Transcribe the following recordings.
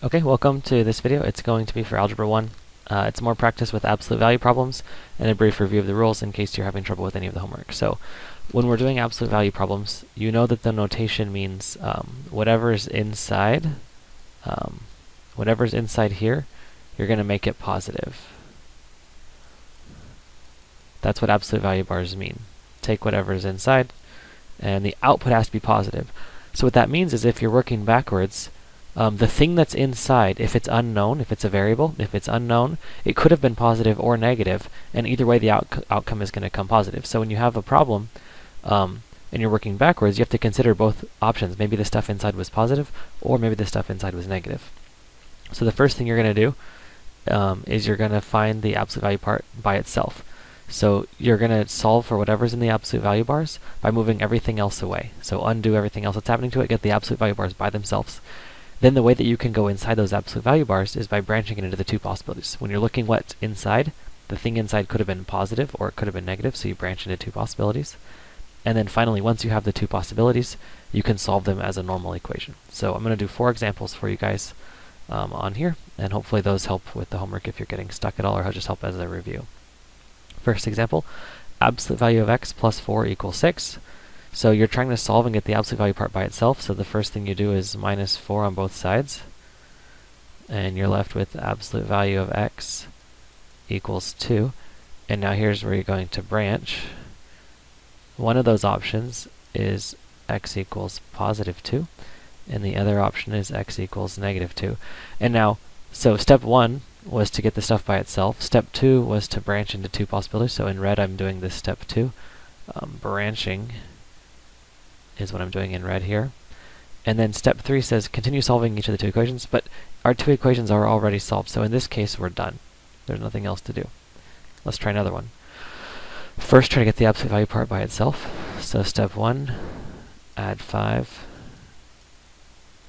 Okay, welcome to this video. It's going to be for Algebra 1. It's more practice with absolute value problems and a brief review of the rules in case you're having trouble with any of the homework. So when we're doing absolute value problems, you know that the notation means whatever's inside here, you're going to make it positive. That's what absolute value bars mean. Take whatever's inside, and the output has to be positive. So what that means is if you're working backwards, the thing that's inside, if it's unknown, if it's a variable, if it's unknown, it could have been positive or negative, and either way the outcome is going to come positive. So when you have a problem and you're working backwards, you have to consider both options. Maybe the stuff inside was positive, or maybe the stuff inside was negative. So the first thing you're going to do is you're going to find the absolute value part by itself. So you're going to solve for whatever's in the absolute value bars by moving everything else away. So undo everything else that's happening to it, get the absolute value bars by themselves. Then the way that you can go inside those absolute value bars is by branching it into the two possibilities. When you're looking what's inside, the thing inside could have been positive or it could have been negative, so you branch into two possibilities. And then finally, once you have the two possibilities, you can solve them as a normal equation. So I'm going to do 4 examples for you guys on here, and hopefully those help with the homework if you're getting stuck at all, or I'll just help as a review. First example, absolute value of x plus 4 equals 6. So you're trying to solve and get the absolute value part by itself, so the first thing you do is minus 4 on both sides. And you're left with absolute value of x equals 2. And now here's where you're going to branch. One of those options is x equals positive 2, and the other option is x equals negative 2. And now, so step 1 was to get the stuff by itself. Step 2 was to branch into two possibilities. So in red, I'm doing this step 2. Branching is what I'm doing in red here. And then step 3 says continue solving each of the two equations, but our two equations are already solved. So in this case, we're done. There's nothing else to do. Let's try another one. First, try to get the absolute value part by itself. So step 1, add 5,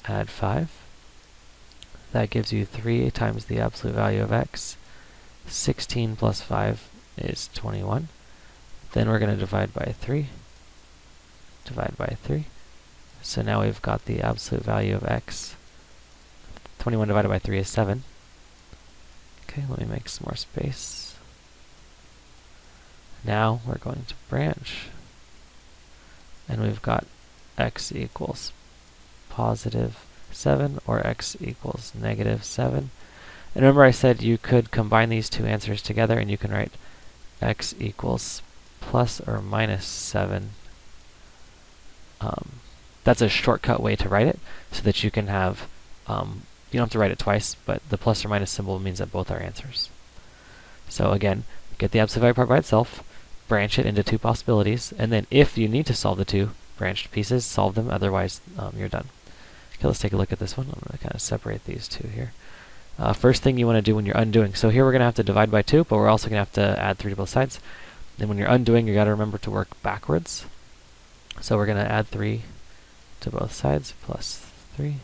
add 5. That gives you 3 times the absolute value of x. 16 plus 5 is 21. Then we're going to divide by 3. Divide by 3. So now we've got the absolute value of x. 21 divided by 3 is 7. Okay, let me make some more space. Now we're going to branch. And we've got x equals positive 7 or x equals negative 7. And remember I said you could combine these two answers together and you can write x equals plus or minus 7. That's a shortcut way to write it so that you can have, you don't have to write it twice, but the plus or minus symbol means that both are answers. So again, get the absolute value part by itself, branch it into two possibilities, and then if you need to solve the two branched pieces, solve them, otherwise you're done. Okay, let's take a look at this one. I'm going to kind of separate these two here. First thing you want to do when you're undoing. So here we're going to have to divide by 2, but we're also going to have to add 3 to both sides. And when you're undoing, you got to remember to work backwards. So we're going to add 3 to both sides, plus 3.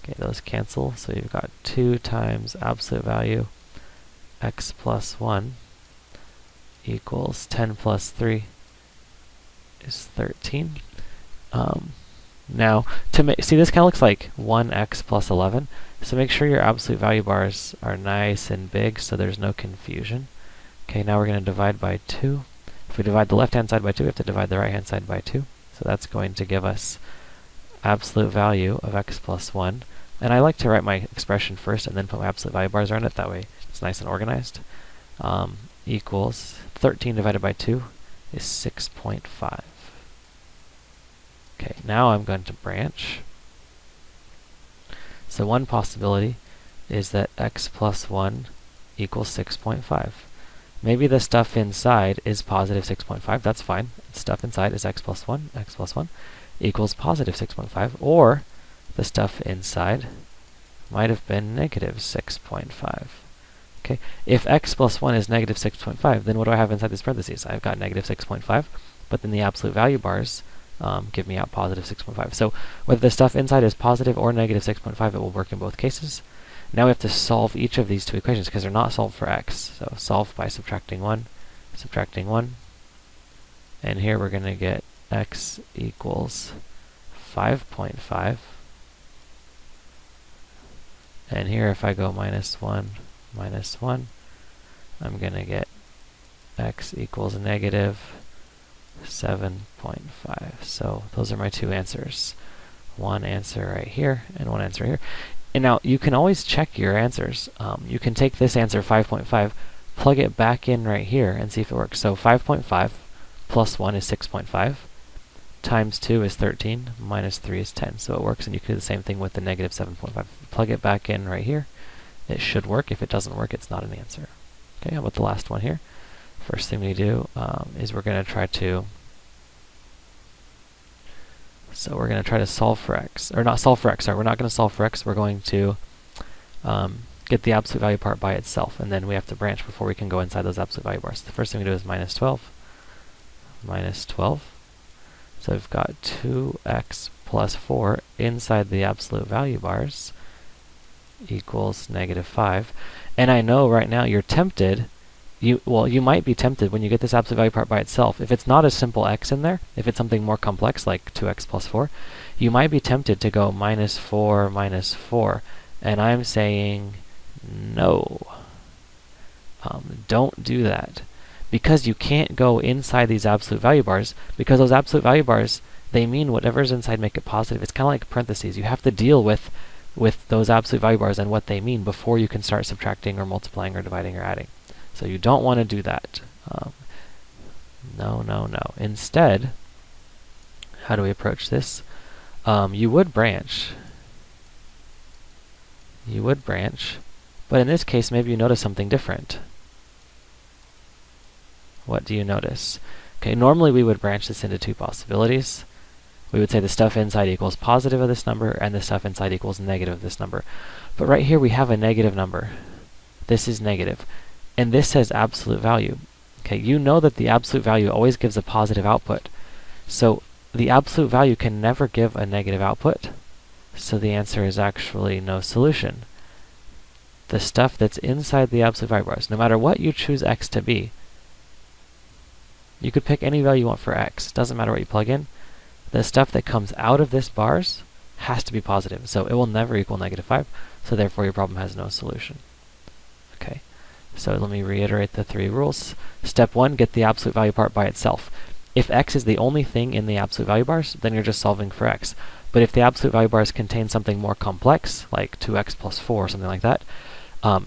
Okay, those cancel, so you've got 2 times absolute value x plus 1 equals 10 plus 3 is 13. Now, see, this kind of looks like 1x plus 11, so make sure your absolute value bars are nice and big so there's no confusion. Okay, now we're going to divide by 2. If we divide the left-hand side by 2, we have to divide the right-hand side by 2. So that's going to give us absolute value of x plus 1. And I like to write my expression first and then put my absolute value bars around it. That way it's nice and organized. Equals 13 divided by 2 is 6.5. Okay, now I'm going to branch. So one possibility is that x plus 1 equals 6.5. Maybe the stuff inside is positive 6.5. That's fine. Stuff inside is x plus 1 equals positive 6.5. Or the stuff inside might have been negative 6.5. Okay, if x plus 1 is negative 6.5, then what do I have inside this parentheses? I've got negative 6.5, but then the absolute value bars give me out positive 6.5. So whether the stuff inside is positive or negative 6.5, it will work in both cases. Now we have to solve each of these two equations because they're not solved for x. So solve by subtracting 1, and here we're going to get x equals 5.5 And here if I go minus 1, I'm going to get x equals negative 7.5. So those are my two answers. One answer right here and one answer here. And now you can always check your answers. You can take this answer 5.5, plug it back in right here and see if it works. So 5.5 plus 1 is 6.5, times 2 is 13, minus 3 is 10. So it works, and you can do the same thing with the negative 7.5. Plug it back in right here. It should work. If it doesn't work, it's not an answer. Okay, how about the last one here? First thing we do is we're going to try to solve for x, or not solve for x, sorry, we're not going to solve for x, we're going to get the absolute value part by itself, and then we have to branch before we can go inside those absolute value bars. The first thing we do is minus 12. So we've got 2x plus 4 inside the absolute value bars equals negative 5. And I know right now you're tempted, you might be tempted when you get this absolute value part by itself. If it's not a simple x in there, if it's something more complex like 2x plus 4, you might be tempted to go minus 4, and I'm saying no. Don't do that, because you can't go inside these absolute value bars, because those absolute value bars, they mean whatever's inside make it positive. It's kind of like parentheses. You have to deal with those absolute value bars and what they mean before you can start subtracting or multiplying or dividing or adding. So you don't want to do that. No. Instead, how do we approach this? You would branch, but in this case, maybe you notice something different. What do you notice? Okay, normally we would branch this into two possibilities. We would say the stuff inside equals positive of this number, and the stuff inside equals negative of this number. But right here we have a negative number. This is negative. And this says absolute value. Okay, you know that the absolute value always gives a positive output. So the absolute value can never give a negative output. So the answer is actually no solution. The stuff that's inside the absolute value bars, no matter what you choose x to be, you could pick any value you want for x. Doesn't matter what you plug in. The stuff that comes out of this bars has to be positive. So it will never equal negative 5. So therefore your problem has no solution. Okay. So let me reiterate the three rules. Step 1, get the absolute value part by itself. If x is the only thing in the absolute value bars, then you're just solving for x. But if the absolute value bars contain something more complex, like 2x plus 4 or something like that,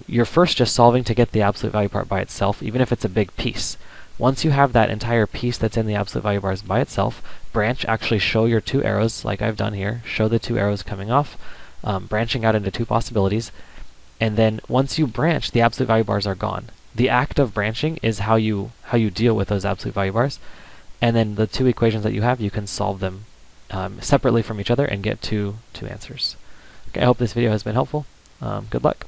you're first just solving to get the absolute value part by itself, even if it's a big piece. Once you have that entire piece that's in the absolute value bars by itself, branch, actually show your two arrows like I've done here. Show the two arrows coming off, branching out into two possibilities. And then once you branch, the absolute value bars are gone. The act of branching is how you deal with those absolute value bars. And then the two equations that you have, you can solve them separately from each other and get two answers. Okay, I hope this video has been helpful. Good luck.